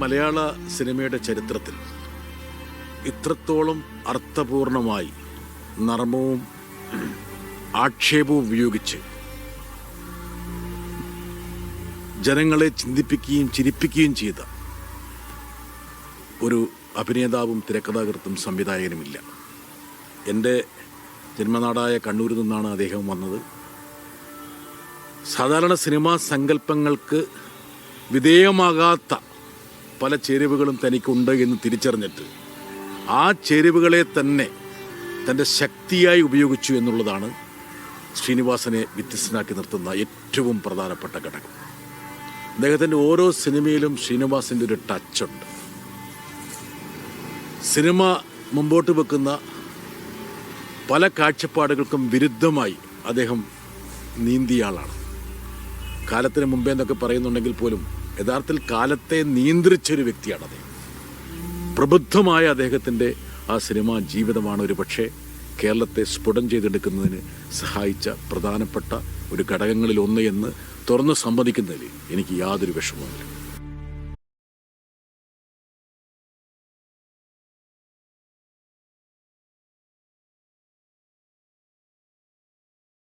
മലയാള സിനിമയുടെ ചരിത്രത്തിൽ ഇത്രത്തോളം അർത്ഥപൂർണമായി നർമ്മവും ആക്ഷേപവും ഉപയോഗിച്ച് ജനങ്ങളെ ചിന്തിപ്പിക്കുകയും ചിരിപ്പിക്കുകയും ചെയ്ത ഒരു അഭിനേതാവും തിരക്കഥാകൃത്തും സംവിധായകനുമില്ല. എൻ്റെ ജന്മനാടായ കണ്ണൂരിൽ നിന്നാണ് അദ്ദേഹം വന്നത്. സാധാരണ സിനിമാ സങ്കല്പങ്ങൾക്ക് വിധേയമാകാത്ത പല ചേരുവകളും തനിക്കുണ്ട് എന്ന് തിരിച്ചറിഞ്ഞിട്ട് ആ ചേരുവകളെ തന്നെ തൻ്റെ ശക്തിയായി ഉപയോഗിച്ചു എന്നുള്ളതാണ് ശ്രീനിവാസനെ വ്യത്യസ്തനാക്കി നിർത്തുന്ന ഏറ്റവും പ്രധാനപ്പെട്ട ഘടകം. അദ്ദേഹത്തിൻ്റെ ഓരോ സിനിമയിലും ശ്രീനിവാസൻ്റെ ഒരു ടച്ചുണ്ട്. സിനിമ മുമ്പോട്ട് വെക്കുന്ന പല കാഴ്ചപ്പാടുകൾക്കും വിരുദ്ധമായി അദ്ദേഹം നീന്തിയ ആളാണ്. കാലത്തിന് മുമ്പേ എന്നൊക്കെ പറയുന്നുണ്ടെങ്കിൽ പോലും യഥാർത്ഥത്തിൽ കാലത്തെ നിയന്ത്രിച്ചൊരു വ്യക്തിയാണ് അദ്ദേഹം. പ്രബുദ്ധമായ അദ്ദേഹത്തിൻ്റെ ആ സിനിമാ ജീവിതമാണ് ഒരു പക്ഷേ കേരളത്തെ സ്ഫുടം ചെയ്തെടുക്കുന്നതിന് സഹായിച്ച പ്രധാനപ്പെട്ട ഒരു ഘടകങ്ങളിൽ ഒന്ന് എന്ന് തുറന്ന് സമ്മതിക്കുന്നതിൽ എനിക്ക് യാതൊരു വിഷമവുമില്ല.